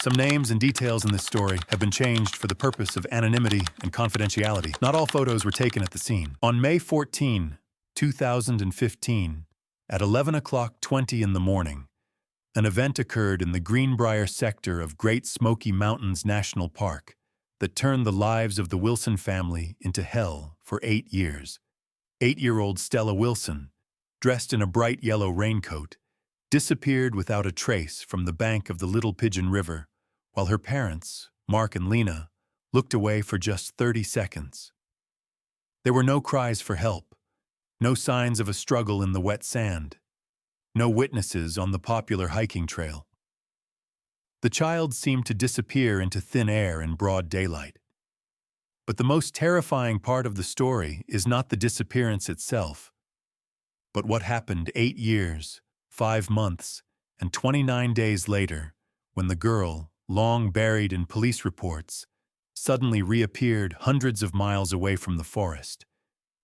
Some names and details in this story have been changed for the purpose of anonymity and confidentiality. Not all photos were taken at the scene. On May 14, 2015, at 11:20 in the morning, an event occurred in the Greenbrier sector of Great Smoky Mountains National Park that turned the lives of the Wilson family into hell for 8 years. 8-year-old Stella Wilson, dressed in a bright yellow raincoat, disappeared without a trace from the bank of the Little Pigeon River, while her parents, Mark and Lena, looked away for just 30 seconds. There were no cries for help, no signs of a struggle in the wet sand, no witnesses on the popular hiking trail. The child seemed to disappear into thin air in broad daylight. But the most terrifying part of the story is not the disappearance itself, but what happened 8 years, 5 months, and 29 days later, when the girl, long buried in police reports, suddenly reappeared hundreds of miles away from the forest,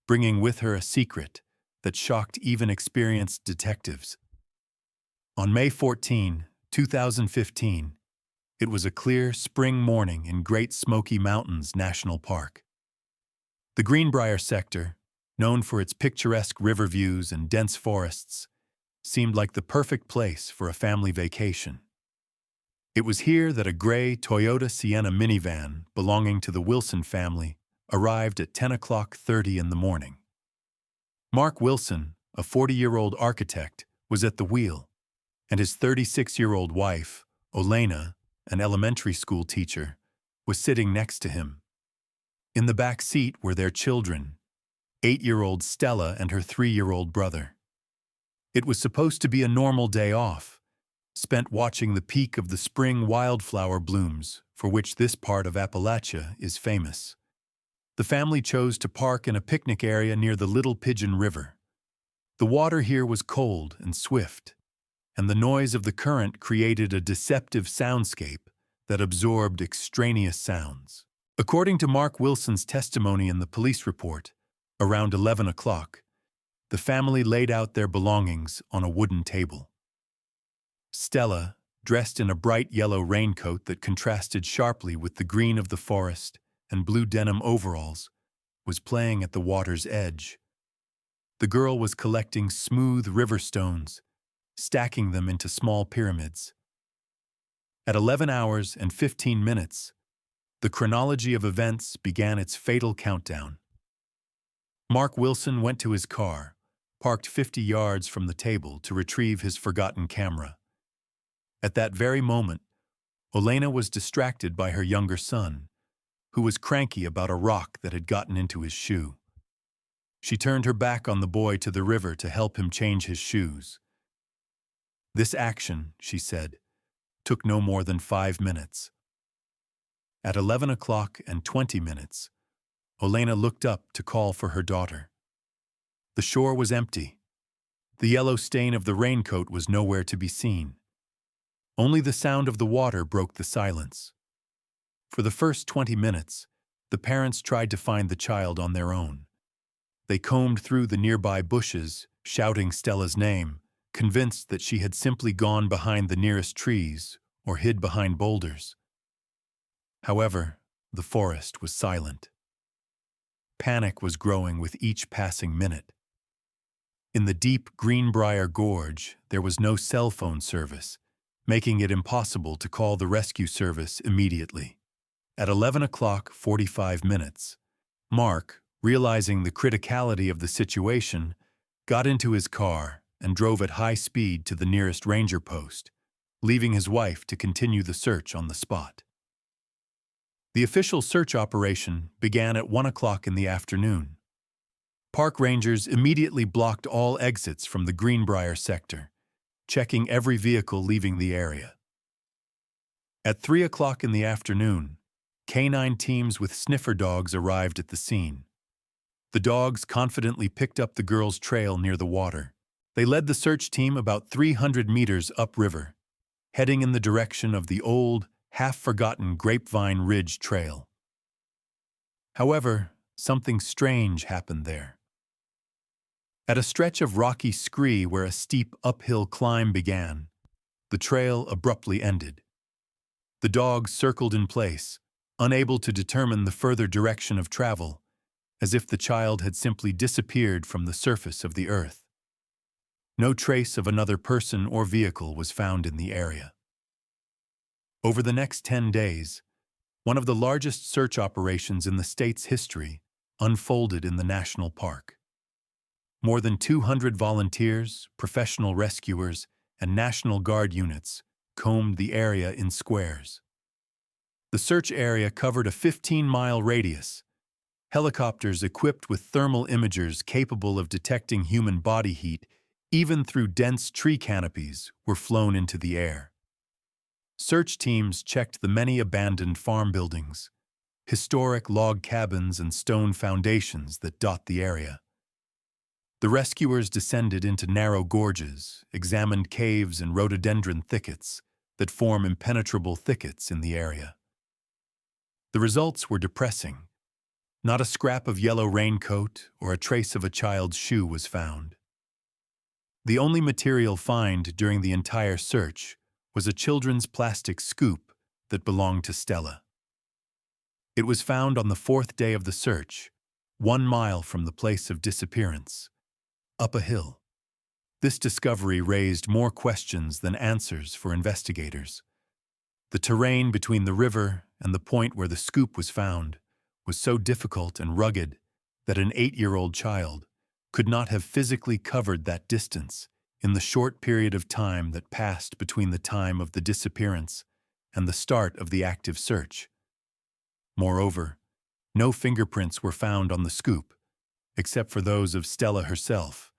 bringing with her a secret that shocked even experienced detectives. On May 14, 2015, it was a clear spring morning in Great Smoky Mountains National Park. The Greenbrier sector, known for its picturesque river views and dense forests, seemed like the perfect place for a family vacation. It was here that a gray Toyota Sienna minivan belonging to the Wilson family arrived at 10:30 in the morning. Mark Wilson, a 40-year-old architect, was at the wheel, and his 36-year-old wife, Olena, an elementary school teacher, was sitting next to him. In the back seat were their children, 8-year-old Stella and her 3-year-old brother. It was supposed to be a normal day off, spent watching the peak of the spring wildflower blooms for which this part of Appalachia is famous. The family chose to park in a picnic area near the Little Pigeon River. The water here was cold and swift, and the noise of the current created a deceptive soundscape that absorbed extraneous sounds. According to Mark Wilson's testimony in the police report, around 11 o'clock, the family laid out their belongings on a wooden table. Stella, dressed in a bright yellow raincoat that contrasted sharply with the green of the forest and blue denim overalls, was playing at the water's edge. The girl was collecting smooth river stones, stacking them into small pyramids. At 11 hours and 15 minutes, the chronology of events began its fatal countdown. Mark Wilson went to his car, parked 50 yards from the table to retrieve his forgotten camera. At that very moment, Olena was distracted by her younger son, who was cranky about a rock that had gotten into his shoe. She turned her back on the boy to the river to help him change his shoes. This action, she said, took no more than 5 minutes. At 11:20, Olena looked up to call for her daughter. The shore was empty. The yellow stain of the raincoat was nowhere to be seen. Only the sound of the water broke the silence. For the first 20 minutes, the parents tried to find the child on their own. They combed through the nearby bushes, shouting Stella's name, convinced that she had simply gone behind the nearest trees or hid behind boulders. However, the forest was silent. Panic was growing with each passing minute. In the deep Greenbrier Gorge, there was no cell phone service, making it impossible to call the rescue service immediately. At 11:45, Mark, realizing the criticality of the situation, got into his car and drove at high speed to the nearest ranger post, leaving his wife to continue the search on the spot. The official search operation began at 1 o'clock in the afternoon. Park rangers immediately blocked all exits from the Greenbrier sector, checking every vehicle leaving the area. At 3 o'clock in the afternoon, canine teams with sniffer dogs arrived at the scene. The dogs confidently picked up the girl's trail near the water. They led the search team about 300 meters upriver, heading in the direction of the old, half-forgotten Grapevine Ridge Trail. However, something strange happened there. At a stretch of rocky scree where a steep uphill climb began, the trail abruptly ended. The dog circled in place, unable to determine the further direction of travel, as if the child had simply disappeared from the surface of the earth. No trace of another person or vehicle was found in the area. Over the next 10 days, one of the largest search operations in the state's history unfolded in the national park. More than 200 volunteers, professional rescuers, and National Guard units combed the area in squares. The search area covered a 15-mile radius. Helicopters equipped with thermal imagers capable of detecting human body heat, even through dense tree canopies, were flown into the air. Search teams checked the many abandoned farm buildings, historic log cabins and stone foundations that dot the area. The rescuers descended into narrow gorges, examined caves and rhododendron thickets that form impenetrable thickets in the area. The results were depressing. Not a scrap of yellow raincoat or a trace of a child's shoe was found. The only material find during the entire search was a children's plastic scoop that belonged to Stella. It was found on the 4th day of the search, 1 mile from the place of disappearance, up a hill. This discovery raised more questions than answers for investigators. The terrain between the river and the point where the scoop was found was so difficult and rugged that an 8-year-old child could not have physically covered that distance in the short period of time that passed between the time of the disappearance and the start of the active search. Moreover, no fingerprints were found on the scoop, except for those of Stella herself,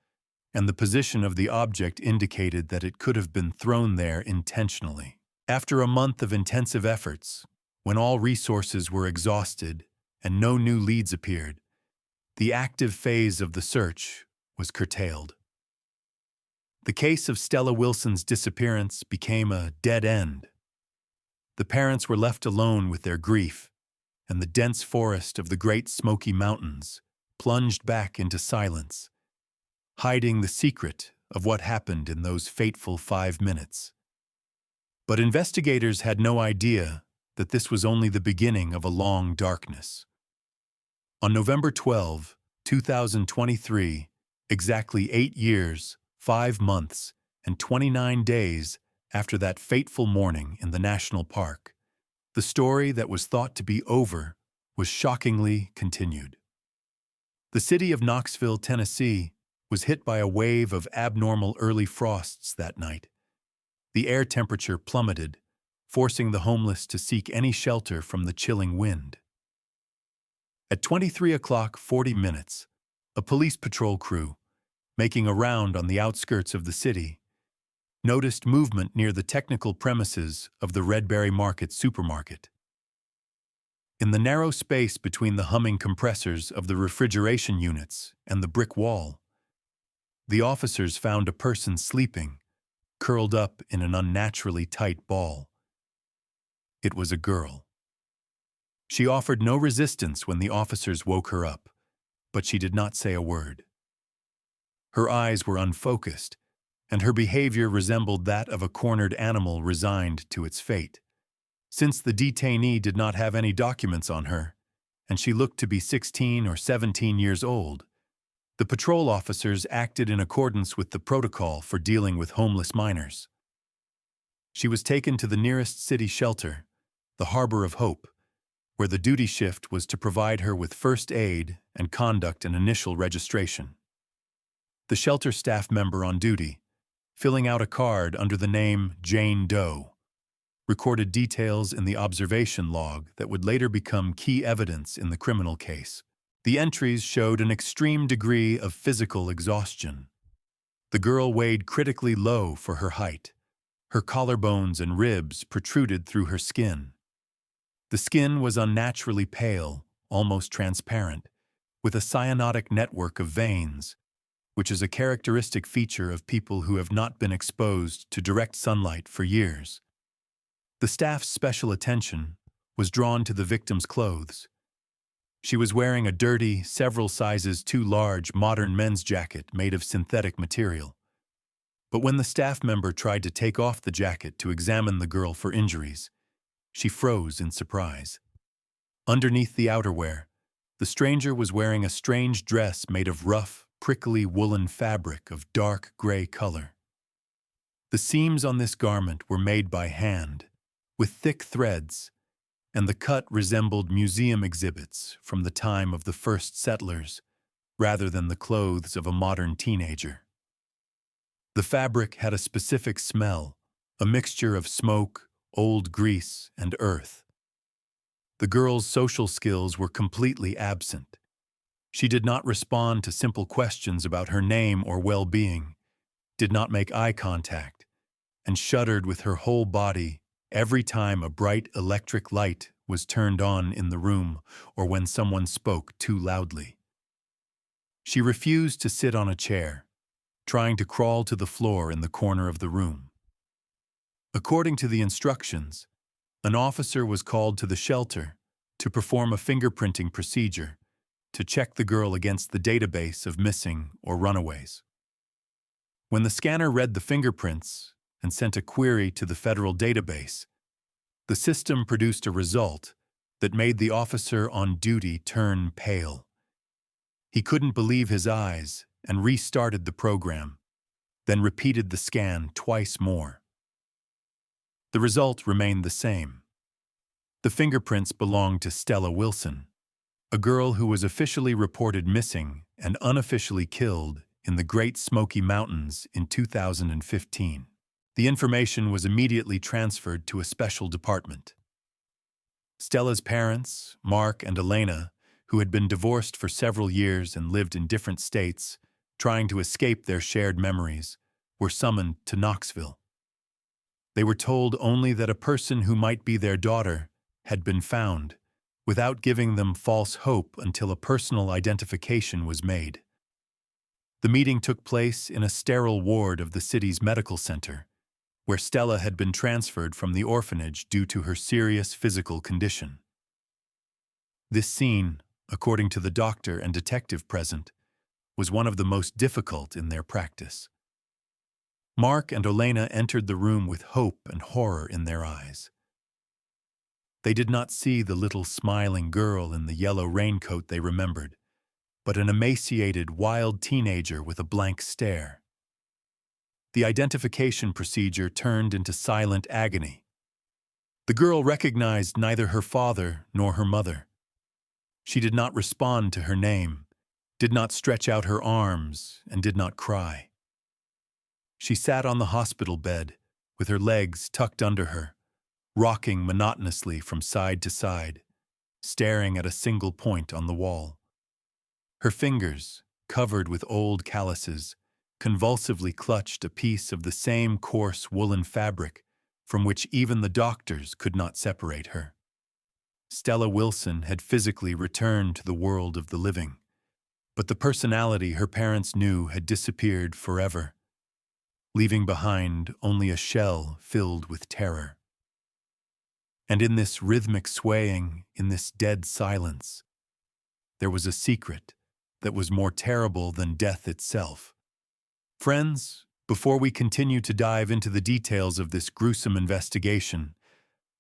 and the position of the object indicated that it could have been thrown there intentionally. After a month of intensive efforts, when all resources were exhausted and no new leads appeared, the active phase of the search was curtailed. The case of Stella Wilson's disappearance became a dead end. The parents were left alone with their grief, and the dense forest of the Great Smoky Mountains plunged back into silence, hiding the secret of what happened in those fateful 5 minutes. But investigators had no idea that this was only the beginning of a long darkness. On November 12, 2023, exactly 8 years, 5 months, and 29 days after that fateful morning in the national park, the story that was thought to be over was shockingly continued. The city of Knoxville, Tennessee, was hit by a wave of abnormal early frosts that night. The air temperature plummeted, forcing the homeless to seek any shelter from the chilling wind. At 23:40, a police patrol crew, making a round on the outskirts of the city, noticed movement near the technical premises of the Redberry Market supermarket. In the narrow space between the humming compressors of the refrigeration units and the brick wall, the officers found a person sleeping, curled up in an unnaturally tight ball. It was a girl. She offered no resistance when the officers woke her up, but she did not say a word. Her eyes were unfocused, and her behavior resembled that of a cornered animal resigned to its fate. Since the detainee did not have any documents on her, and she looked to be 16 or 17 years old, the patrol officers acted in accordance with the protocol for dealing with homeless minors. She was taken to the nearest city shelter, the Harbor of Hope, where the duty shift was to provide her with first aid and conduct an initial registration. The shelter staff member on duty, filling out a card under the name Jane Doe, recorded details in the observation log that would later become key evidence in the criminal case. The entries showed an extreme degree of physical exhaustion. The girl weighed critically low for her height. Her collarbones and ribs protruded through her skin. The skin was unnaturally pale, almost transparent, with a cyanotic network of veins, which is a characteristic feature of people who have not been exposed to direct sunlight for years. The staff's special attention was drawn to the victim's clothes. She was wearing a dirty, several sizes too large modern men's jacket made of synthetic material. But when the staff member tried to take off the jacket to examine the girl for injuries, She froze in surprise. Underneath the outerwear, the stranger was wearing a strange dress made of rough, prickly woolen fabric of dark gray color. The seams on this garment were made by hand, with thick threads, and the cut resembled museum exhibits from the time of the first settlers, rather than the clothes of a modern teenager. The fabric had a specific smell, a mixture of smoke, old grease, and earth. The girl's social skills were completely absent. She did not respond to simple questions about her name or well-being, did not make eye contact, and shuddered with her whole body every time a bright electric light was turned on in the room or when someone spoke too loudly. She refused to sit on a chair, trying to crawl to the floor in the corner of the room. According to the instructions, an officer was called to the shelter to perform a fingerprinting procedure to check the girl against the database of missing or runaways. When the scanner read the fingerprints and sent a query to the federal database, the system produced a result that made the officer on duty turn pale. He couldn't believe his eyes and restarted the program, then repeated the scan twice more. The result remained the same. The fingerprints belonged to Stella Wilson, a girl who was officially reported missing and unofficially killed in the Great Smoky Mountains in 2015. The information was immediately transferred to a special department. Stella's parents, Mark and Elena, who had been divorced for several years and lived in different states, trying to escape their shared memories, were summoned to Knoxville. They were told only that a person who might be their daughter had been found, without giving them false hope until a personal identification was made. The meeting took place in a sterile ward of the city's medical center, where Stella had been transferred from the orphanage due to her serious physical condition. This scene, according to the doctor and detective present, was one of the most difficult in their practice. Mark and Elena entered the room with hope and horror in their eyes. They did not see the little smiling girl in the yellow raincoat they remembered, but an emaciated, wild teenager with a blank stare. The identification procedure turned into silent agony. The girl recognized neither her father nor her mother. She did not respond to her name, did not stretch out her arms, and did not cry. She sat on the hospital bed, with her legs tucked under her, rocking monotonously from side to side, staring at a single point on the wall. Her fingers, covered with old calluses, convulsively clutched a piece of the same coarse woolen fabric from which even the doctors could not separate her. Stella Wilson had physically returned to the world of the living, but the personality her parents knew had disappeared forever, leaving behind only a shell filled with terror. And in this rhythmic swaying, in this dead silence, there was a secret that was more terrible than death itself. Friends, before we continue to dive into the details of this gruesome investigation,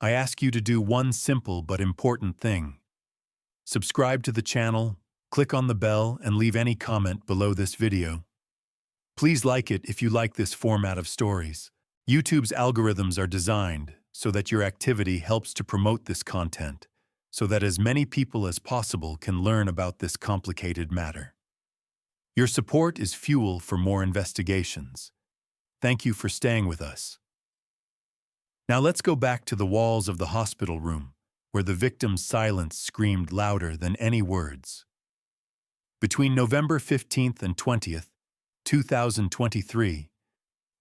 I ask you to do one simple but important thing. Subscribe to the channel, click on the bell, and leave any comment below this video. Please like it if you like this format of stories. YouTube's algorithms are designed so that your activity helps to promote this content, so that as many people as possible can learn about this complicated matter. Your support is fuel for more investigations. Thank you for staying with us. Now let's go back to the walls of the hospital room, where the victim's silence screamed louder than any words. Between November 15th and 20th, 2023,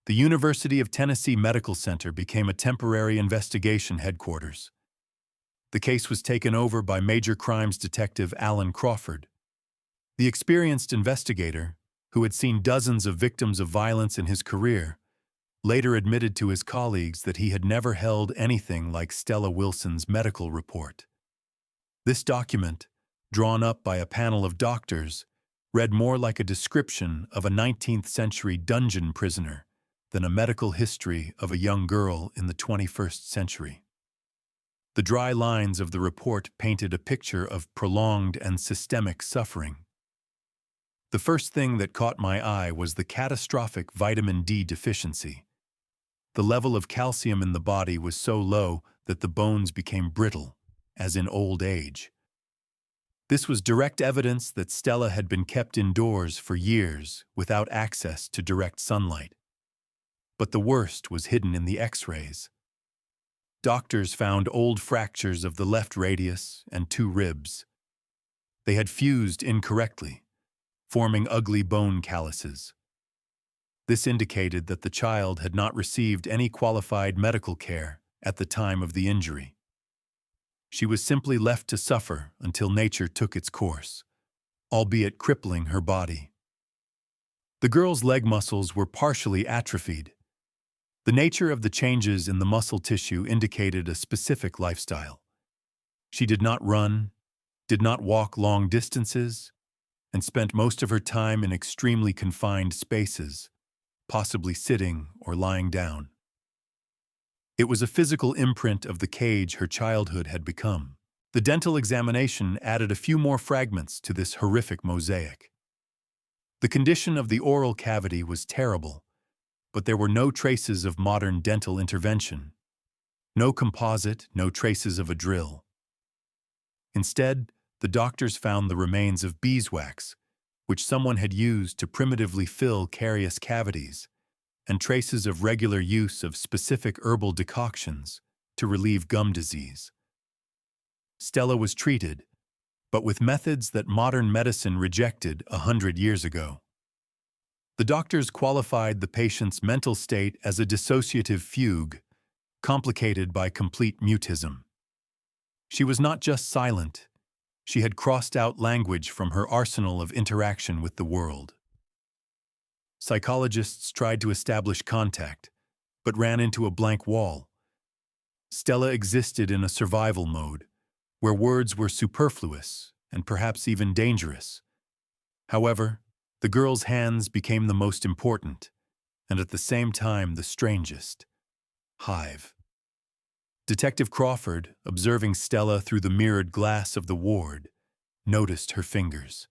the University of Tennessee Medical Center became a temporary investigation headquarters. The case was taken over by major crimes detective Alan Crawford. The experienced investigator, who had seen dozens of victims of violence in his career, later admitted to his colleagues that he had never held anything like Stella Wilson's medical report. This document, drawn up by a panel of doctors, read more like a description of a 19th-century dungeon prisoner than a medical history of a young girl in the 21st century. The dry lines of the report painted a picture of prolonged and systemic suffering. The first thing that caught my eye was the catastrophic vitamin D deficiency. The level of calcium in the body was so low that the bones became brittle, as in old age. This was direct evidence that Stella had been kept indoors for years without access to direct sunlight. But the worst was hidden in the X-rays. Doctors found old fractures of the left radius and 2 ribs. They had fused incorrectly, forming ugly bone calluses. This indicated that the child had not received any qualified medical care at the time of the injury. She was simply left to suffer until nature took its course, albeit crippling her body. The girl's leg muscles were partially atrophied. The nature of the changes in the muscle tissue indicated a specific lifestyle. She did not run, did not walk long distances, and spent most of her time in extremely confined spaces, possibly sitting or lying down. It was a physical imprint of the cage her childhood had become. The dental examination added a few more fragments to this horrific mosaic. The condition of the oral cavity was terrible, but there were no traces of modern dental intervention. No composite, no traces of a drill. Instead, the doctors found the remains of beeswax, which someone had used to primitively fill carious cavities, and traces of regular use of specific herbal decoctions to relieve gum disease. Stella was treated, but with methods that modern medicine rejected 100 years ago. The doctors qualified the patient's mental state as a dissociative fugue, complicated by complete mutism. She was not just silent, she had crossed out language from her arsenal of interaction with the world. Psychologists tried to establish contact, but ran into a blank wall. Stella existed in a survival mode, where words were superfluous and perhaps even dangerous. However, the girl's hands became the most important, and at the same time the strangest. Hive. Detective Crawford, observing Stella through the mirrored glass of the ward, noticed her fingers.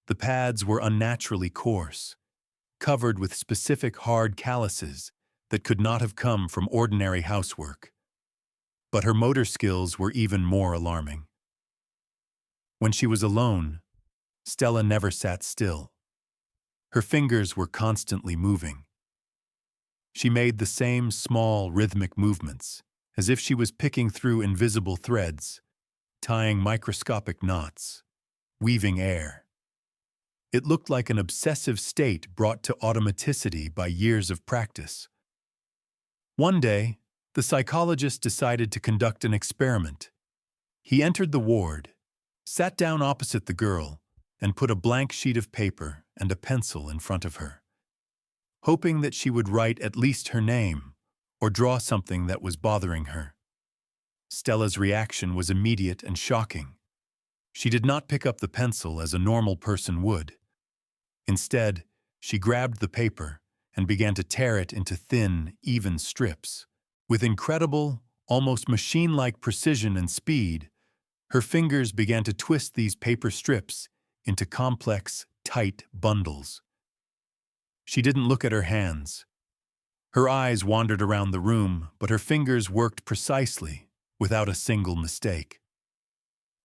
The pads were unnaturally coarse, covered with specific hard calluses that could not have come from ordinary housework. But her motor skills were even more alarming. When she was alone, Stella never sat still. Her fingers were constantly moving. She made the same small, rhythmic movements, as if she was picking through invisible threads, tying microscopic knots, weaving air. It looked like an obsessive state brought to automaticity by years of practice. One day, the psychologist decided to conduct an experiment. He entered the ward, sat down opposite the girl, and put a blank sheet of paper and a pencil in front of her, hoping that she would write at least her name or draw something that was bothering her. Stella's reaction was immediate and shocking. She did not pick up the pencil as a normal person would. Instead, she grabbed the paper and began to tear it into thin, even strips. With incredible, almost machine-like precision and speed, her fingers began to twist these paper strips into complex, tight bundles. She didn't look at her hands. Her eyes wandered around the room, but her fingers worked precisely, without a single mistake.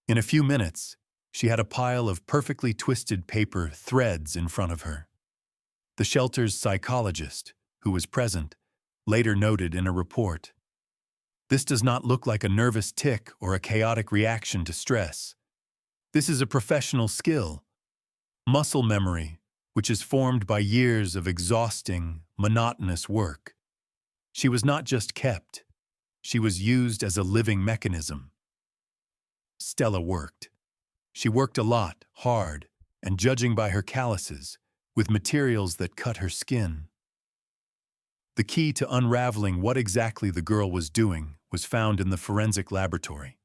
In a few minutes, she had a pile of perfectly twisted paper threads in front of her. The shelter's psychologist, who was present, later noted in a report, "This does not look like a nervous tic or a chaotic reaction to stress. This is a professional skill, muscle memory, which is formed by years of exhausting, monotonous work." She was not just kept, she was used as a living mechanism. Stella worked. She worked a lot, hard, and judging by her calluses, with materials that cut her skin. The key to unraveling what exactly the girl was doing was found in the forensic laboratory.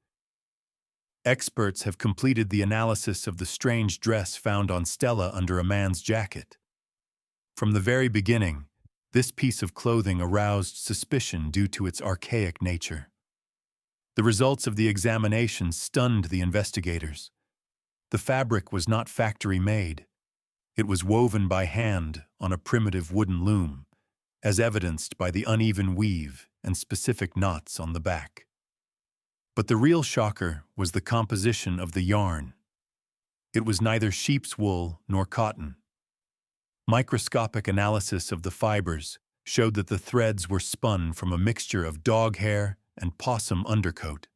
Experts have completed the analysis of the strange dress found on Stella under a man's jacket. From the very beginning, this piece of clothing aroused suspicion due to its archaic nature. The results of the examination stunned the investigators. The fabric was not factory-made. It was woven by hand on a primitive wooden loom, as evidenced by the uneven weave and specific knots on the back. But the real shocker was the composition of the yarn. It was neither sheep's wool nor cotton. Microscopic analysis of the fibers showed that the threads were spun from a mixture of dog hair and possum undercoat.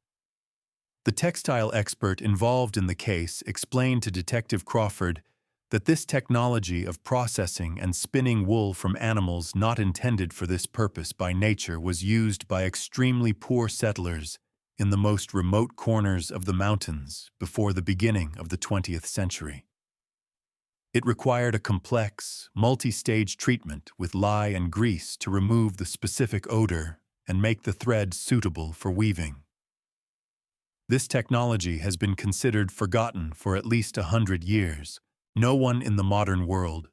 The textile expert involved in the case explained to Detective Crawford that this technology of processing and spinning wool from animals not intended for this purpose by nature was used by extremely poor settlers in the most remote corners of the mountains before the beginning of the 20th century. It required a complex, multi-stage treatment with lye and grease to remove the specific odor and make the thread suitable for weaving. This technology has been considered forgotten for at least 100 years. No one in the modern world,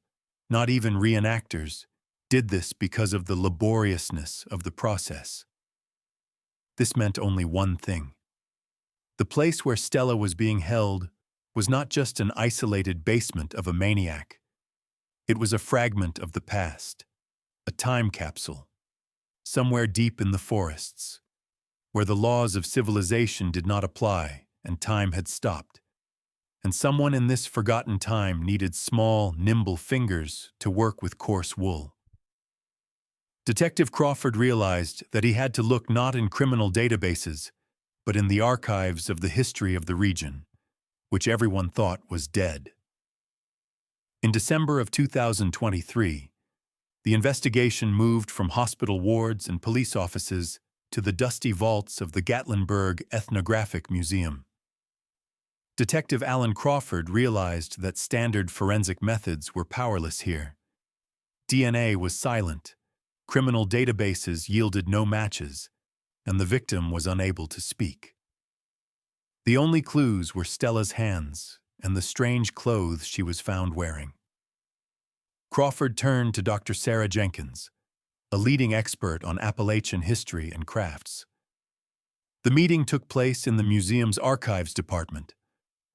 not even reenactors, did this because of the laboriousness of the process. This meant only one thing. The place where Stella was being held was not just an isolated basement of a maniac. It was a fragment of the past, a time capsule, somewhere deep in the forests, where the laws of civilization did not apply and time had stopped. And someone in this forgotten time needed small, nimble fingers to work with coarse wool. Detective Crawford realized that he had to look not in criminal databases, but in the archives of the history of the region, which everyone thought was dead. In December of 2023, the investigation moved from hospital wards and police offices to the dusty vaults of the Gatlinburg Ethnographic Museum. Detective Alan Crawford realized that standard forensic methods were powerless here. DNA was silent, criminal databases yielded no matches, and the victim was unable to speak. The only clues were Stella's hands and the strange clothes she was found wearing. Crawford turned to Dr. Sarah Jenkins, a leading expert on Appalachian history and crafts. The meeting took place in the museum's archives department,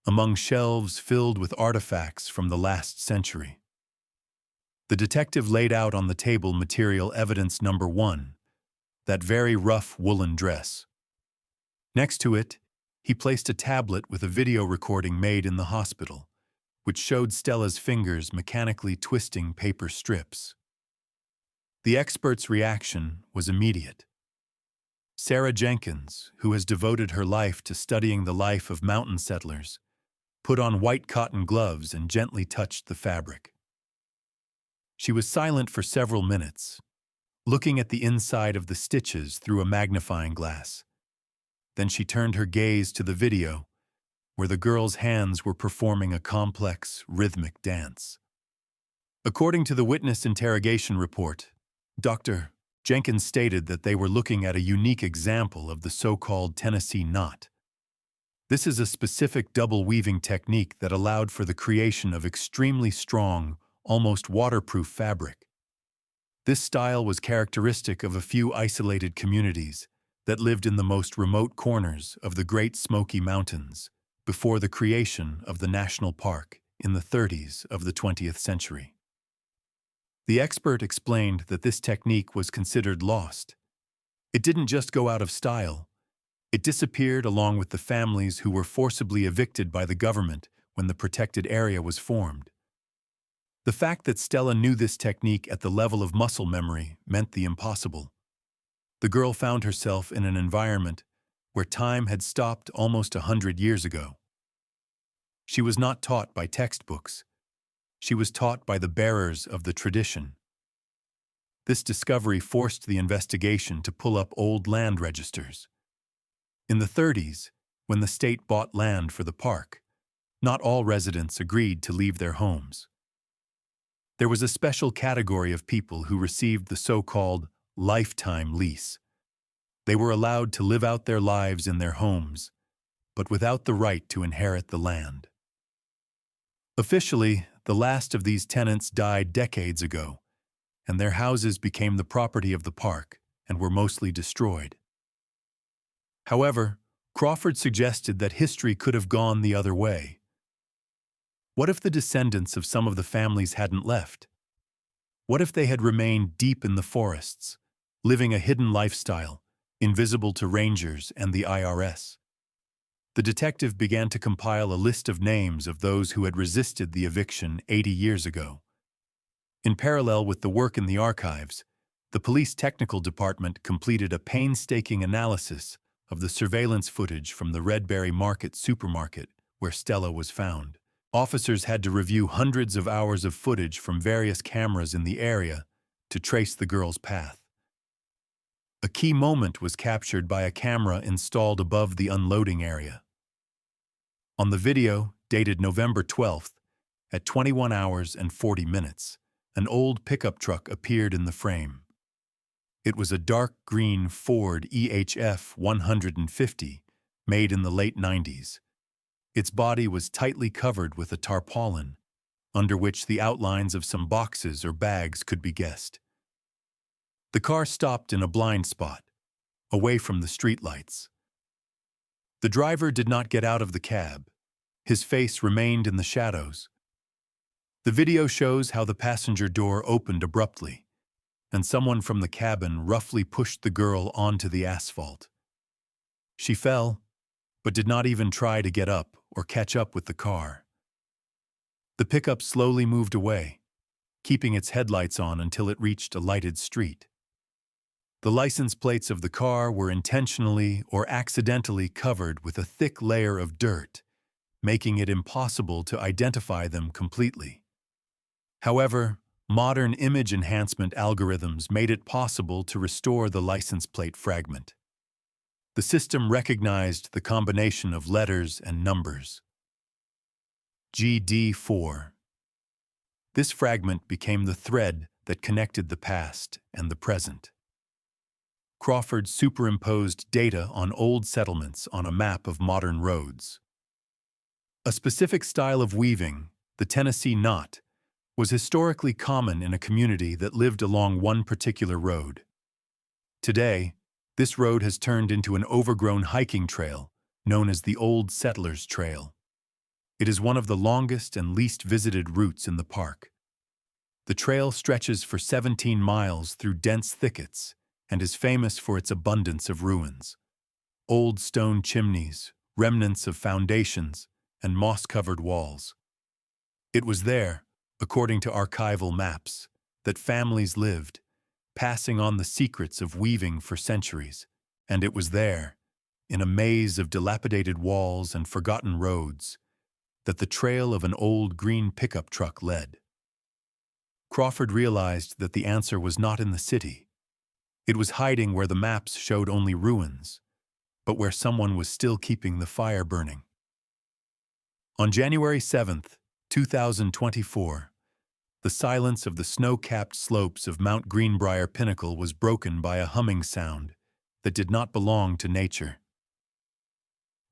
among shelves filled with artifacts from the last century. The detective laid out on the table material evidence number 1, that very rough woolen dress. Next to it, he placed a tablet with a video recording made in the hospital, which showed Stella's fingers mechanically twisting paper strips. The expert's reaction was immediate. Sarah Jenkins, who has devoted her life to studying the life of mountain settlers, put on white cotton gloves and gently touched the fabric. She was silent for several minutes, looking at the inside of the stitches through a magnifying glass. Then she turned her gaze to the video, where the girl's hands were performing a complex, rhythmic dance. According to the witness interrogation report, Dr. Jenkins stated that they were looking at a unique example of the so-called Tennessee knot. This is a specific double weaving technique that allowed for the creation of extremely strong, almost waterproof fabric. This style was characteristic of a few isolated communities that lived in the most remote corners of the Great Smoky Mountains before the creation of the national park in the 30s of the 20th century. The expert explained that this technique was considered lost. It didn't just go out of style. It disappeared along with the families who were forcibly evicted by the government when the protected area was formed. The fact that Stella knew this technique at the level of muscle memory meant the impossible. The girl found herself in an environment where time had stopped almost 100 years ago. She was not taught by textbooks. She was taught by the bearers of the tradition. This discovery forced the investigation to pull up old land registers. In the 30s, when the state bought land for the park, not all residents agreed to leave their homes. There was a special category of people who received the so-called lifetime lease. They were allowed to live out their lives in their homes, but without the right to inherit the land. Officially, the last of these tenants died decades ago, and their houses became the property of the park and were mostly destroyed. However, Crawford suggested that history could have gone the other way. What if the descendants of some of the families hadn't left? What if they had remained deep in the forests, living a hidden lifestyle, invisible to rangers and the IRS? The detective began to compile a list of names of those who had resisted the eviction 80 years ago. In parallel with the work in the archives, the police technical department completed a painstaking analysis of the surveillance footage from the Redberry Market supermarket where Stella was found. Officers had to review hundreds of hours of footage from various cameras in the area to trace the girl's path. A key moment was captured by a camera installed above the unloading area. On the video, dated November 12th, at 21 hours and 40 minutes, an old pickup truck appeared in the frame. It was a dark green Ford EHF 150, made in the late 90s. Its body was tightly covered with a tarpaulin, under which the outlines of some boxes or bags could be guessed. The car stopped in a blind spot, away from the streetlights. The driver did not get out of the cab. His face remained in the shadows. The video shows how the passenger door opened abruptly, and someone from the cabin roughly pushed the girl onto the asphalt. She fell, but did not even try to get up or catch up with the car. The pickup slowly moved away, keeping its headlights on until it reached a lighted street. The license plates of the car were intentionally or accidentally covered with a thick layer of dirt, making it impossible to identify them completely. However, modern image enhancement algorithms made it possible to restore the license plate fragment. The system recognized the combination of letters and numbers. GD4. This fragment became the thread that connected the past and the present. Crawford superimposed data on old settlements on a map of modern roads. A specific style of weaving, the Tennessee knot, was historically common in a community that lived along one particular road. Today, this road has turned into an overgrown hiking trail known as the Old Settlers Trail. It is one of the longest and least visited routes in the park. The trail stretches for 17 miles through dense thickets and is famous for its abundance of ruins. Old stone chimneys, remnants of foundations, and moss-covered walls. It was there, according to archival maps, that families lived, passing on the secrets of weaving for centuries, and it was there, in a maze of dilapidated walls and forgotten roads, that the trail of an old green pickup truck led. Crawford realized that the answer was not in the city. It was hiding where the maps showed only ruins, but where someone was still keeping the fire burning. On January 7th, 2024, the silence of the snow-capped slopes of Mount Greenbrier Pinnacle was broken by a humming sound that did not belong to nature.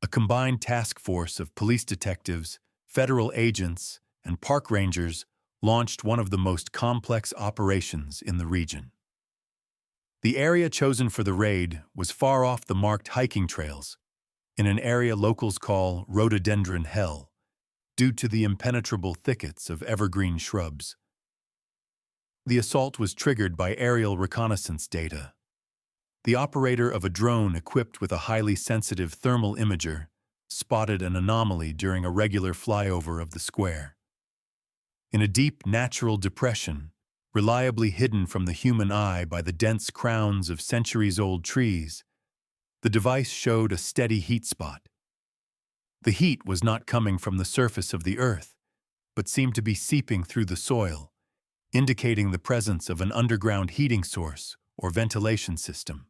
A combined task force of police detectives, federal agents, and park rangers launched one of the most complex operations in the region. The area chosen for the raid was far off the marked hiking trails, in an area locals call rhododendron hell, due to the impenetrable thickets of evergreen shrubs. The assault was triggered by aerial reconnaissance data. The operator of a drone equipped with a highly sensitive thermal imager spotted an anomaly during a regular flyover of the square. In a deep natural depression, reliably hidden from the human eye by the dense crowns of centuries-old trees, the device showed a steady heat spot. The heat was not coming from the surface of the earth, but seemed to be seeping through the soil, indicating the presence of an underground heating source or ventilation system.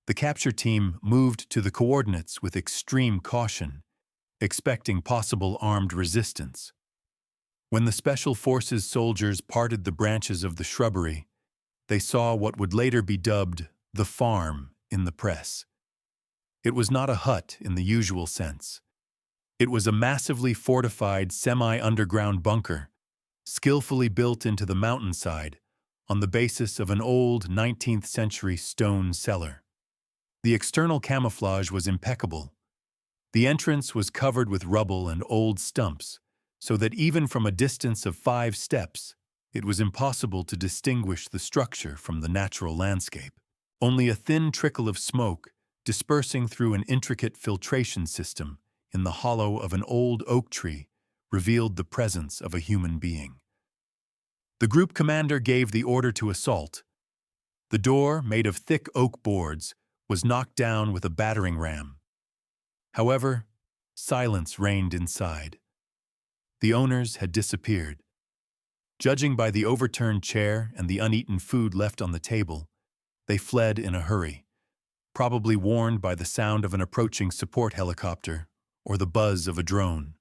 The capture team moved to the coordinates with extreme caution, expecting possible armed resistance. When the Special Forces soldiers parted the branches of the shrubbery, they saw what would later be dubbed the farm in the press. It was not a hut in the usual sense. It was a massively fortified semi-underground bunker, skillfully built into the mountainside on the basis of an old 19th-century stone cellar. The external camouflage was impeccable. The entrance was covered with rubble and old stumps, so that even from a distance of 5 steps, it was impossible to distinguish the structure from the natural landscape. Only a thin trickle of smoke, dispersing through an intricate filtration system in the hollow of an old oak tree, revealed the presence of a human being. The group commander gave the order to assault. The door, made of thick oak boards, was knocked down with a battering ram. However, silence reigned inside. The owners had disappeared. Judging by the overturned chair and the uneaten food left on the table, they fled in a hurry, probably warned by the sound of an approaching support helicopter or the buzz of a drone.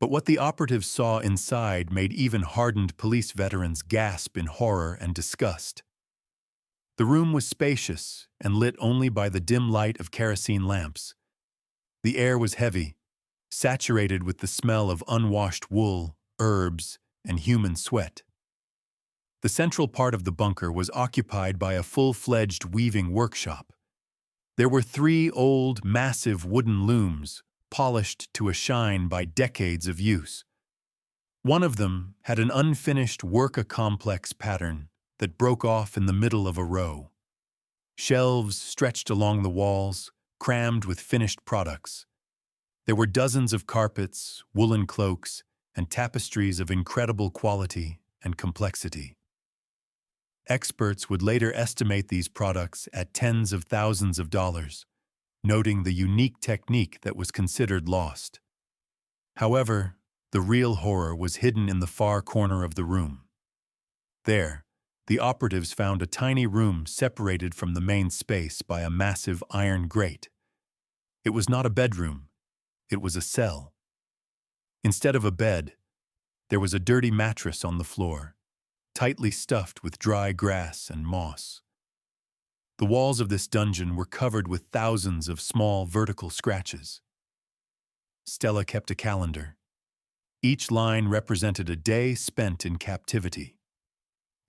But what the operatives saw inside made even hardened police veterans gasp in horror and disgust. The room was spacious and lit only by the dim light of kerosene lamps. The air was heavy, saturated with the smell of unwashed wool, herbs, and human sweat. The central part of the bunker was occupied by a full-fledged weaving workshop. There were 3 old, massive wooden looms, polished to a shine by decades of use. One of them had an unfinished work-a-complex pattern that broke off in the middle of a row. Shelves stretched along the walls, crammed with finished products. There were dozens of carpets, woolen cloaks, and tapestries of incredible quality and complexity. Experts would later estimate these products at tens of thousands of dollars, noting the unique technique that was considered lost. However, the real horror was hidden in the far corner of the room. There, the operatives found a tiny room separated from the main space by a massive iron grate. It was not a bedroom, it was a cell. Instead of a bed, there was a dirty mattress on the floor, tightly stuffed with dry grass and moss. The walls of this dungeon were covered with thousands of small vertical scratches. Stella kept a calendar. Each line represented a day spent in captivity.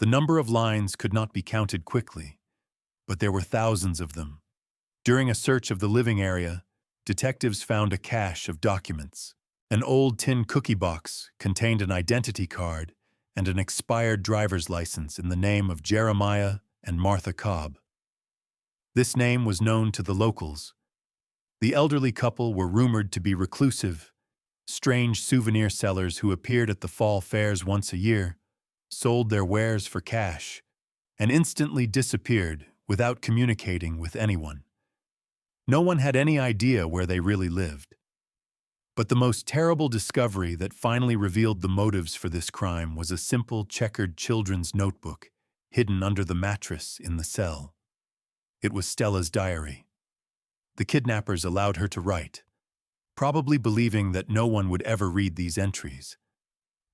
The number of lines could not be counted quickly, but there were thousands of them. During a search of the living area, detectives found a cache of documents. An old tin cookie box contained an identity card and an expired driver's license in the name of Jeremiah and Martha Cobb. This name was known to the locals. The elderly couple were rumored to be reclusive, strange souvenir sellers who appeared at the fall fairs once a year, sold their wares for cash, and instantly disappeared without communicating with anyone. No one had any idea where they really lived. But the most terrible discovery that finally revealed the motives for this crime was a simple checkered children's notebook hidden under the mattress in the cell. It was Stella's diary. The kidnappers allowed her to write, probably believing that no one would ever read these entries.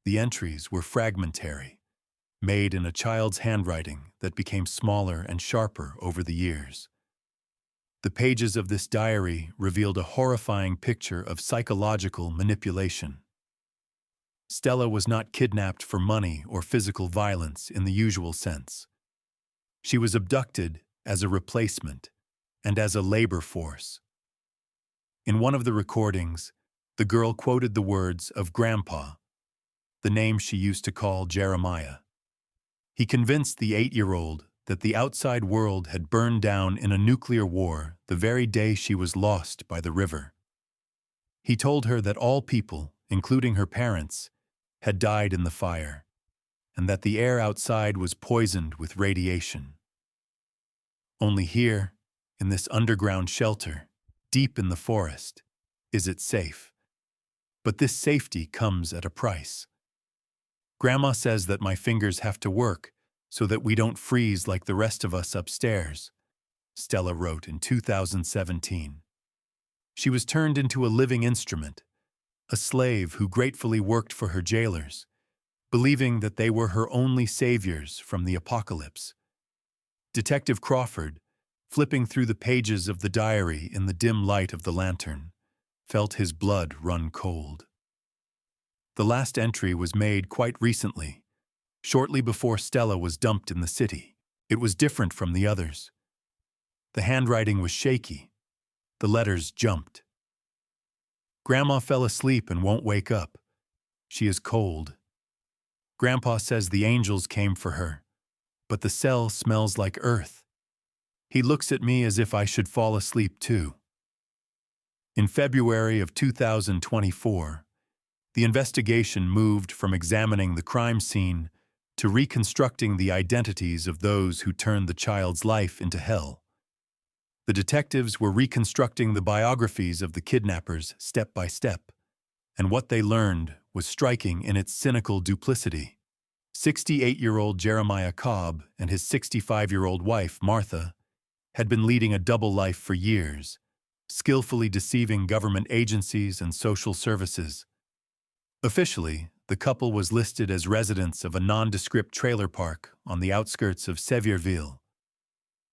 The entries were fragmentary, made in a child's handwriting that became smaller and sharper over the years. The pages of this diary revealed a horrifying picture of psychological manipulation. Stella was not kidnapped for money or physical violence in the usual sense. She was abducted as a replacement and as a labor force. In one of the recordings, the girl quoted the words of Grandpa, the name she used to call Jeremiah. He convinced the 8-year-old that the outside world had burned down in a nuclear war the very day she was lost by the river. He told her that all people, including her parents, had died in the fire, and that the air outside was poisoned with radiation. Only here, in this underground shelter, deep in the forest, is it safe. But this safety comes at a price. Grandma says that my fingers have to work so that we don't freeze like the rest of us upstairs, Stella wrote in 2017. She was turned into a living instrument, a slave who gratefully worked for her jailers, believing that they were her only saviors from the apocalypse. Detective Crawford, flipping through the pages of the diary in the dim light of the lantern, felt his blood run cold. The last entry was made quite recently, shortly before Stella was dumped in the city. It was different from the others. The handwriting was shaky. The letters jumped. Grandma fell asleep and won't wake up. She is cold. Grandpa says the angels came for her, but the cell smells like earth. He looks at me as if I should fall asleep too. In February of 2024, the investigation moved from examining the crime scene to reconstructing the identities of those who turned the child's life into hell. The detectives were reconstructing the biographies of the kidnappers step by step, and what they learned was striking in its cynical duplicity. 68-year-old Jeremiah Cobb and his 65-year-old wife, Martha, had been leading a double life for years, skillfully deceiving government agencies and social services. Officially, the couple was listed as residents of a nondescript trailer park on the outskirts of Sevierville.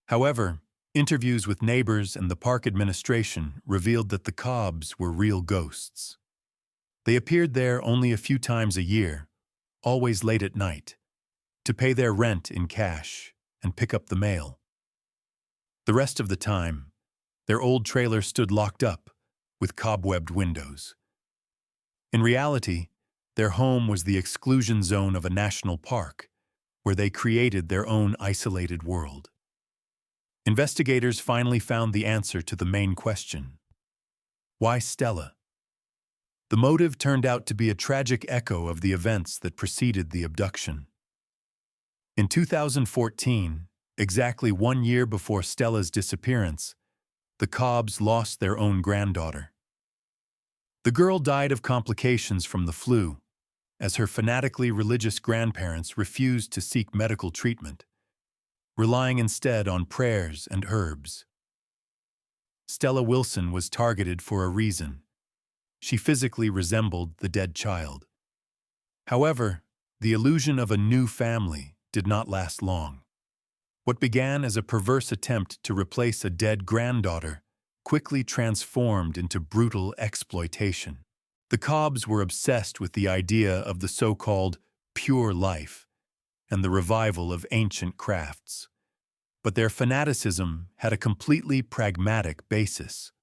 However, interviews with neighbors and the park administration revealed that the Cobbs were real ghosts. They appeared there only a few times a year, always late at night, to pay their rent in cash and pick up the mail. The rest of the time, their old trailer stood locked up, with cobwebbed windows. In reality, their home was the exclusion zone of a national park, where they created their own isolated world. Investigators finally found the answer to the main question. Why Stella? The motive turned out to be a tragic echo of the events that preceded the abduction. In 2014, exactly 1 year before Stella's disappearance, the Cobbs lost their own granddaughter. The girl died of complications from the flu, as her fanatically religious grandparents refused to seek medical treatment, relying instead on prayers and herbs. Stella Wilson was targeted for a reason. She physically resembled the dead child. However, the illusion of a new family did not last long. What began as a perverse attempt to replace a dead granddaughter quickly transformed into brutal exploitation. The Cobbs were obsessed with the idea of the so-called pure life and the revival of ancient crafts. But their fanaticism had a completely pragmatic basis.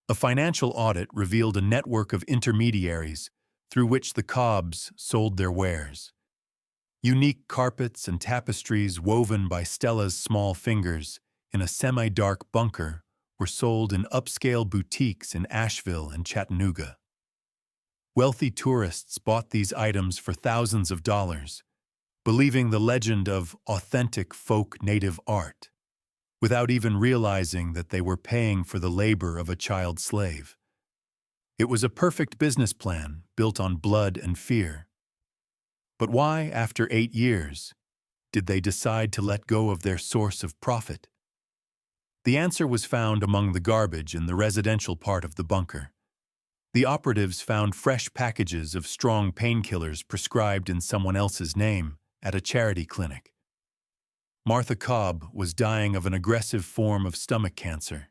A financial audit revealed a network of intermediaries through which the Cobbs sold their wares. Unique carpets and tapestries woven by Stella's small fingers in a semi-dark bunker were sold in upscale boutiques in Asheville and Chattanooga. Wealthy tourists bought these items for thousands of dollars, believing the legend of authentic folk native art, without even realizing that they were paying for the labor of a child slave. It was a perfect business plan built on blood and fear. But why, after 8 years, did they decide to let go of their source of profit? The answer was found among the garbage in the residential part of the bunker. The operatives found fresh packages of strong painkillers prescribed in someone else's name at a charity clinic. Martha Cobb was dying of an aggressive form of stomach cancer.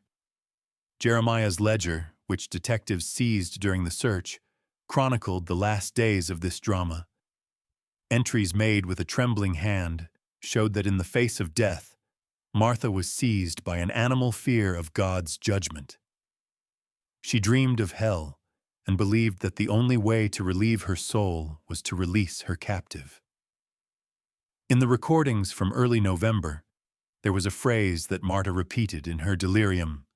Jeremiah's ledger, which detectives seized during the search, chronicled the last days of this drama. Entries made with a trembling hand showed that in the face of death, Martha was seized by an animal fear of God's judgment. She dreamed of hell and believed that the only way to relieve her soul was to release her captive. In the recordings from early November, there was a phrase that Martha repeated in her delirium: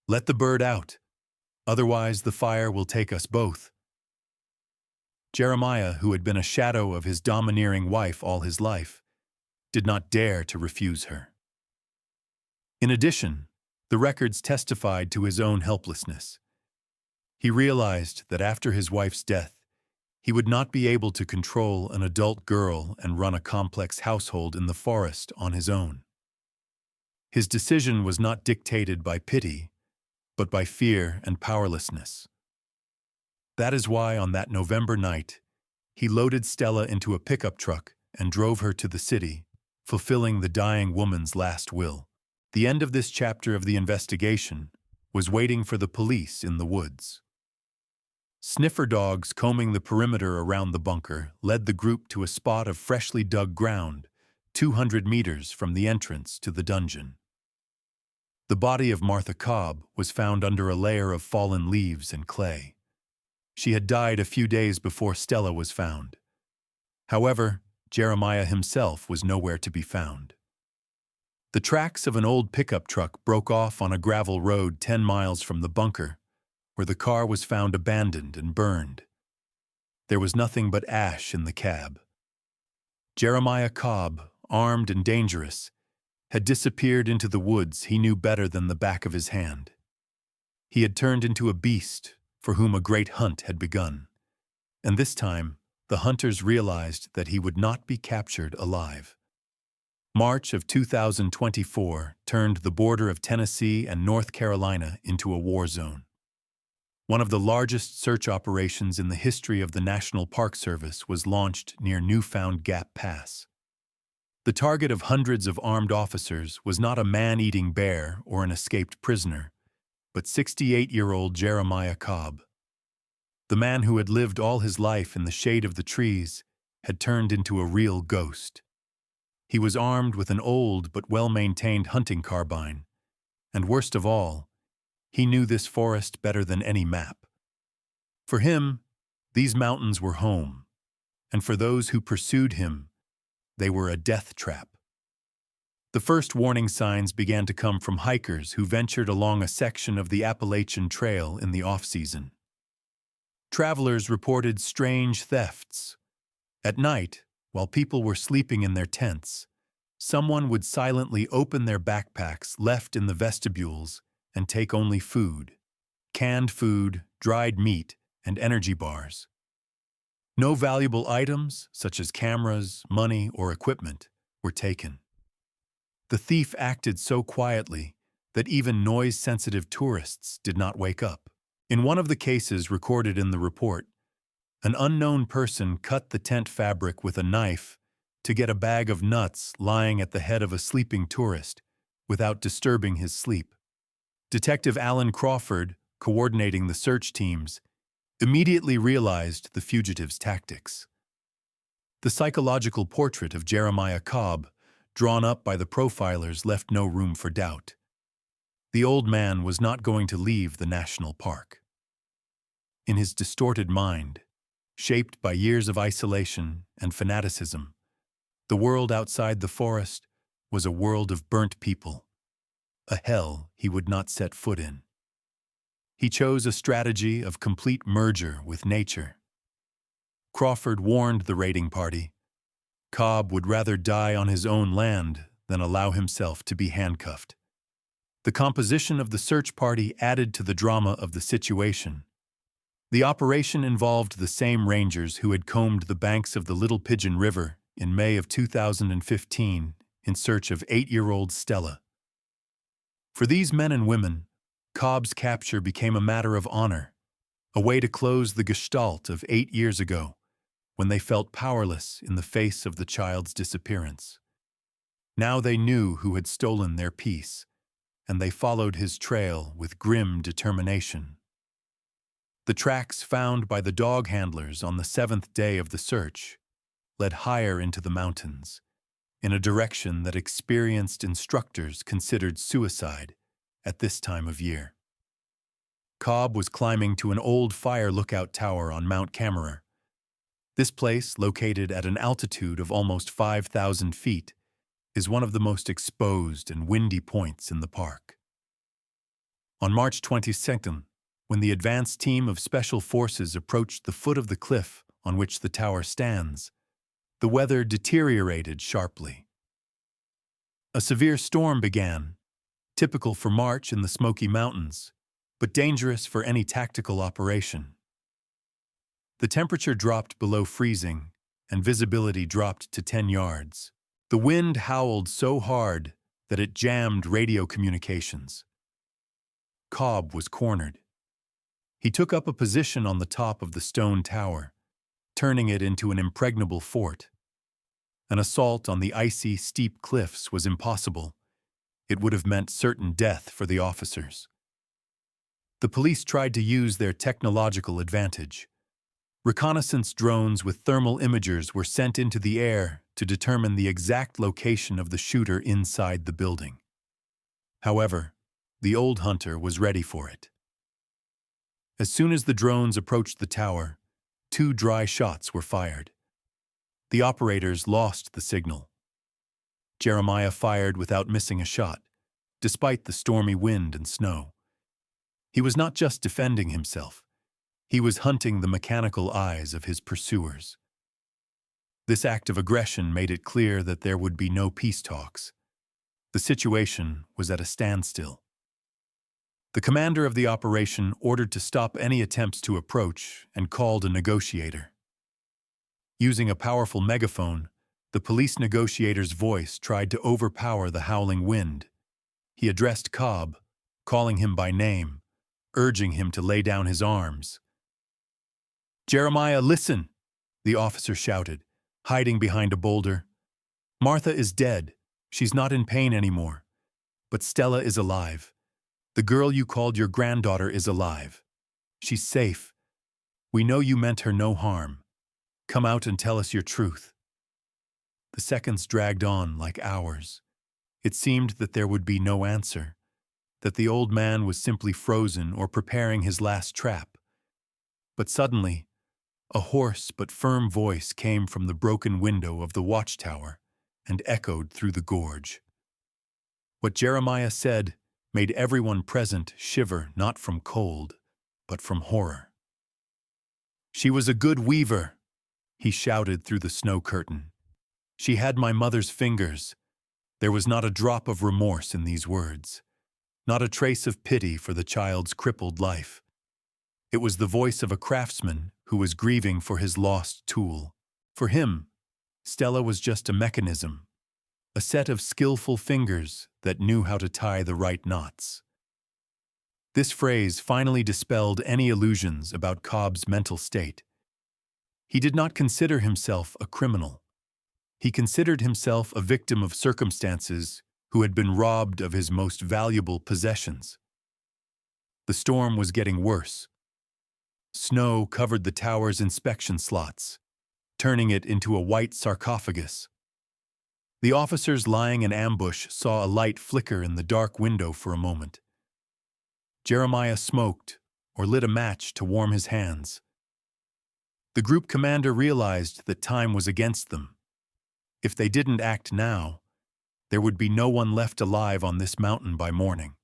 "Let the bird out, otherwise the fire will take us both." Jeremiah, who had been a shadow of his domineering wife all his life, did not dare to refuse her. In addition, the records testified to his own helplessness. He realized that after his wife's death, he would not be able to control an adult girl and run a complex household in the forest on his own. His decision was not dictated by pity, but by fear and powerlessness. That is why on that November night, he loaded Stella into a pickup truck and drove her to the city, fulfilling the dying woman's last will. The end of this chapter of the investigation was waiting for the police in the woods. Sniffer dogs combing the perimeter around the bunker led the group to a spot of freshly dug ground, 200 meters from the entrance to the dungeon. The body of Martha Cobb was found under a layer of fallen leaves and clay. She had died a few days before Stella was found. However, Jeremiah himself was nowhere to be found. The tracks of an old pickup truck broke off on a gravel road 10 miles from the bunker, where the car was found abandoned and burned. There was nothing but ash in the cab. Jeremiah Cobb, armed and dangerous, had disappeared into the woods he knew better than the back of his hand. He had turned into a beast for whom a great hunt had begun, and this time the hunters realized that he would not be captured alive. March of 2024 turned the border of Tennessee and North Carolina into a war zone. One of the largest search operations in the history of the National Park Service was launched near Newfound Gap Pass. The target of hundreds of armed officers was not a man-eating bear or an escaped prisoner, but 68-year-old Jeremiah Cobb. The man who had lived all his life in the shade of the trees had turned into a real ghost. He was armed with an old but well-maintained hunting carbine, and worst of all, he knew this forest better than any map. For him, these mountains were home, and for those who pursued him, they were a death trap. The first warning signs began to come from hikers who ventured along a section of the Appalachian Trail in the off-season. Travelers reported strange thefts. At night, while people were sleeping in their tents, someone would silently open their backpacks left in the vestibules and take only food, canned food, dried meat, and energy bars. No valuable items, such as cameras, money, or equipment, were taken. The thief acted so quietly that even noise-sensitive tourists did not wake up. In one of the cases recorded in the report, an unknown person cut the tent fabric with a knife to get a bag of nuts lying at the head of a sleeping tourist without disturbing his sleep. Detective Alan Crawford, coordinating the search teams, immediately realized the fugitive's tactics. The psychological portrait of Jeremiah Cobb, drawn up by the profilers, left no room for doubt. The old man was not going to leave the national park. In his distorted mind, shaped by years of isolation and fanaticism, the world outside the forest was a world of burnt people, a hell he would not set foot in. He chose a strategy of complete merger with nature. Crawford warned the raiding party. Cobb would rather die on his own land than allow himself to be handcuffed. The composition of the search party added to the drama of the situation. The operation involved the same rangers who had combed the banks of the Little Pigeon River in May of 2015 in search of 8-year-old Stella. For these men and women, Cobb's capture became a matter of honor, a way to close the gestalt of 8 years ago, when they felt powerless in the face of the child's disappearance. Now they knew who had stolen their peace, and they followed his trail with grim determination. The tracks found by the dog handlers on the 7th day of the search led higher into the mountains, in a direction that experienced instructors considered suicide at this time of year. Cobb was climbing to an old fire lookout tower on Mount Camerer. This place, located at an altitude of almost 5,000 feet, is one of the most exposed and windy points in the park. On March 22nd, when the advance team of special forces approached the foot of the cliff on which the tower stands, the weather deteriorated sharply. A severe storm began, typical for March in the Smoky Mountains, but dangerous for any tactical operation. The temperature dropped below freezing, and visibility dropped to 10 yards. The wind howled so hard that it jammed radio communications. Cobb was cornered. He took up a position on the top of the stone tower, turning it into an impregnable fort. An assault on the icy, steep cliffs was impossible. It would have meant certain death for the officers. The police tried to use their technological advantage. Reconnaissance drones with thermal imagers were sent into the air to determine the exact location of the shooter inside the building. However, The old hunter was ready for it. As soon as the drones approached the tower, 2 dry shots were fired. The operators lost the signal. Jeremiah fired without missing a shot, despite the stormy wind and snow. He was not just defending himself. He was hunting the mechanical eyes of his pursuers. This act of aggression made it clear that there would be no peace talks. The situation was at a standstill. The commander of the operation ordered to stop any attempts to approach and called a negotiator. Using a powerful megaphone, the police negotiator's voice tried to overpower the howling wind. He addressed Cobb, calling him by name, urging him to lay down his arms. "Jeremiah, listen!" the officer shouted, hiding behind a boulder. "Martha is dead. She's not in pain anymore. But Stella is alive. The girl you called your granddaughter is alive. She's safe. We know you meant her no harm. Come out and tell us your truth." The seconds dragged on like hours. It seemed that there would be no answer, that the old man was simply frozen or preparing his last trap. But suddenly, a hoarse but firm voice came from the broken window of the watchtower and echoed through the gorge. What Jeremiah said made everyone present shiver not from cold, but from horror. "She was a good weaver," he shouted through the snow curtain. "She had my mother's fingers." There was not a drop of remorse in these words, not a trace of pity for the child's crippled life. It was the voice of a craftsman who was grieving for his lost tool. For him, Stella was just a mechanism, a set of skillful fingers that knew how to tie the right knots. This phrase finally dispelled any illusions about Cobb's mental state. He did not consider himself a criminal. He considered himself a victim of circumstances who had been robbed of his most valuable possessions. The storm was getting worse. Snow covered the tower's inspection slots, turning it into a white sarcophagus. The officers lying in ambush saw a light flicker in the dark window for a moment. Jeremiah smoked or lit a match to warm his hands. The group commander realized that time was against them. If they didn't act now, there would be no one left alive on this mountain by morning.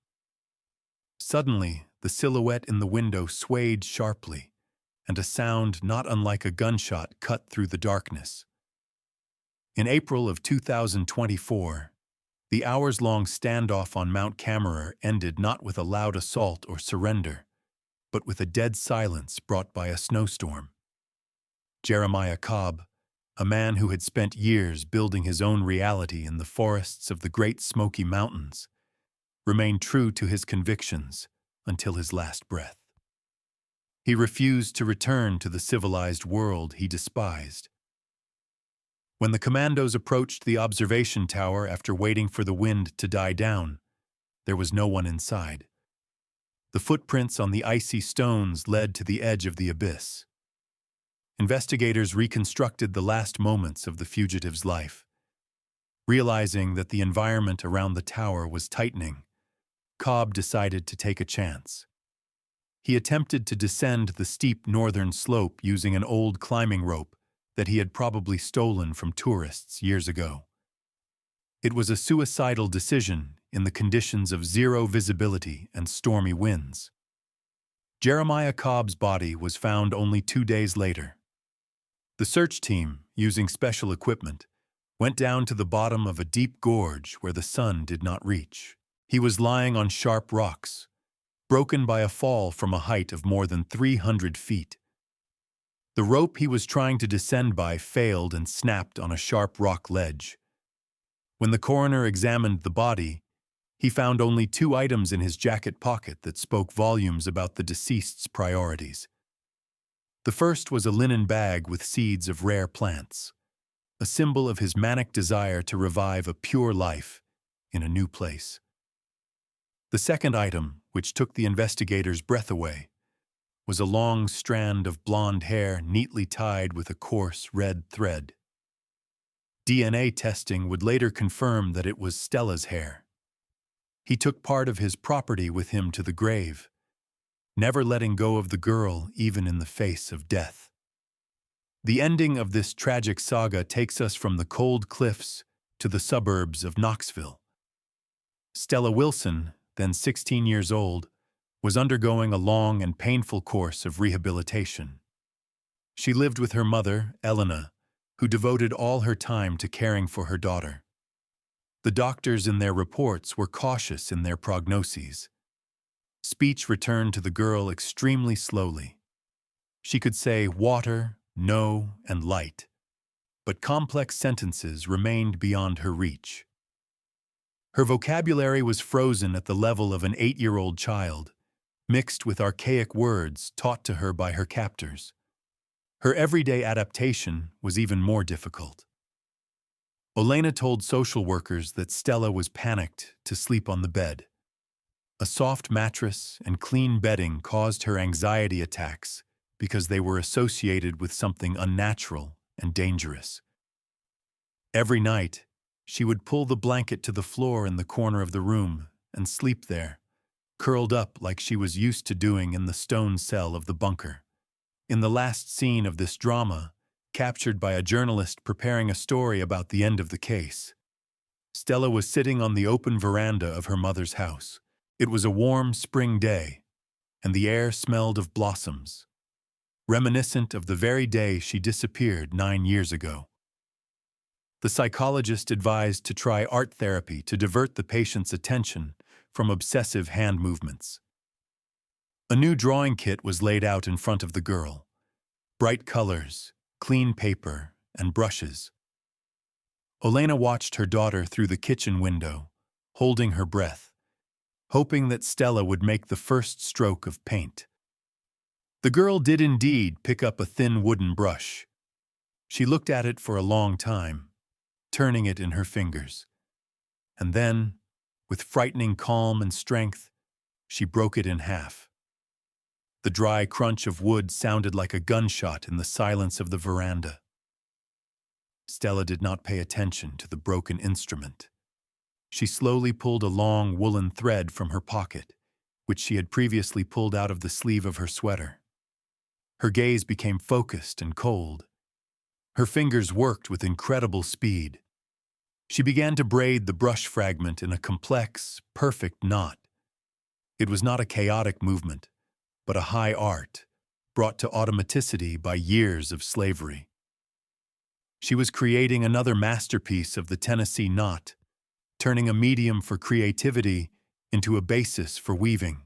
Suddenly, the silhouette in the window swayed sharply, and a sound not unlike a gunshot cut through the darkness. In April of 2024, the hours-long standoff on Mount Camerer ended not with a loud assault or surrender, but with a dead silence brought by a snowstorm. Jeremiah Cobb, a man who had spent years building his own reality in the forests of the Great Smoky Mountains, remained true to his convictions until his last breath. He refused to return to the civilized world he despised. When the commandos approached the observation tower after waiting for the wind to die down, there was no one inside. The footprints on the icy stones led to the edge of the abyss. Investigators reconstructed the last moments of the fugitive's life. Realizing that the environment around the tower was tightening, Cobb decided to take a chance. He attempted to descend the steep northern slope using an old climbing rope that he had probably stolen from tourists years ago. It was a suicidal decision in the conditions of zero visibility and stormy winds. Jeremiah Cobb's body was found only 2 days later. The search team, using special equipment, went down to the bottom of a deep gorge where the sun did not reach. He was lying on sharp rocks, broken by a fall from a height of more than 300 feet. The rope he was trying to descend by failed and snapped on a sharp rock ledge. When the coroner examined the body, he found only 2 items in his jacket pocket that spoke volumes about the deceased's priorities. The first was a linen bag with seeds of rare plants, a symbol of his manic desire to revive a pure life in a new place. The second item, which took the investigators' breath away, was a long strand of blonde hair neatly tied with a coarse red thread. DNA testing would later confirm that it was Stella's hair. He took part of his property with him to the grave, never letting go of the girl even in the face of death. The ending of this tragic saga takes us from the cold cliffs to the suburbs of Knoxville. Stella Wilson, then 16 years old, was undergoing a long and painful course of rehabilitation. She lived with her mother, Elena, who devoted all her time to caring for her daughter. The doctors in their reports were cautious in their prognoses. Speech returned to the girl extremely slowly. She could say water, no, and light, but complex sentences remained beyond her reach. Her vocabulary was frozen at the level of an 8-year-old child, mixed with archaic words taught to her by her captors. Her everyday adaptation was even more difficult. Olena told social workers that Stella was panicked to sleep on the bed. A soft mattress and clean bedding caused her anxiety attacks because they were associated with something unnatural and dangerous. Every night, she would pull the blanket to the floor in the corner of the room and sleep there, curled up like she was used to doing in the stone cell of the bunker. In the last scene of this drama, captured by a journalist preparing a story about the end of the case, Stella was sitting on the open veranda of her mother's house. It was a warm spring day, and the air smelled of blossoms, reminiscent of the very day she disappeared 9 years ago. The psychologist advised to try art therapy to divert the patient's attention from obsessive hand movements. A new drawing kit was laid out in front of the girl. Bright colors, clean paper, and brushes. Olena watched her daughter through the kitchen window, holding her breath, hoping that Stella would make the first stroke of paint. The girl did indeed pick up a thin wooden brush. She looked at it for a long time, turning it in her fingers. And then, with frightening calm and strength, she broke it in half. The dry crunch of wood sounded like a gunshot in the silence of the veranda. Stella did not pay attention to the broken instrument. She slowly pulled a long woolen thread from her pocket, which she had previously pulled out of the sleeve of her sweater. Her gaze became focused and cold. Her fingers worked with incredible speed. She began to braid the brush fragment in a complex, perfect knot. It was not a chaotic movement, but a high art, brought to automaticity by years of slavery. She was creating another masterpiece of the Tennessee knot, turning a medium for creativity into a basis for weaving.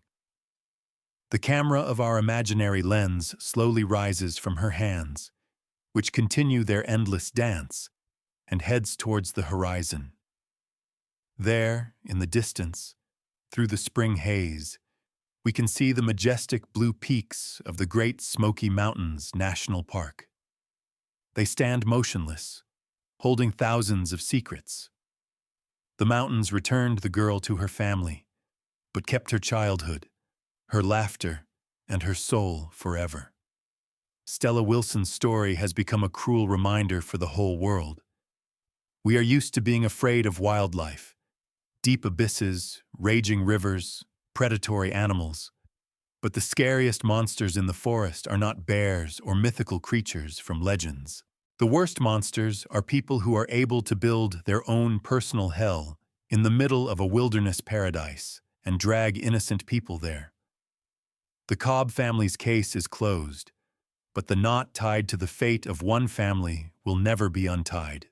The camera of our imaginary lens slowly rises from her hands, which continue their endless dance, and heads towards the horizon. There, in the distance, through the spring haze, we can see the majestic blue peaks of the Great Smoky Mountains National Park. They stand motionless, holding thousands of secrets. The mountains returned the girl to her family, but kept her childhood, her laughter, and her soul forever. Stella Wilson's story has become a cruel reminder for the whole world. We are used to being afraid of wildlife, deep abysses, raging rivers, predatory animals. But the scariest monsters in the forest are not bears or mythical creatures from legends. The worst monsters are people who are able to build their own personal hell in the middle of a wilderness paradise and drag innocent people there. The Cobb family's case is closed, but the knot tied to the fate of one family will never be untied.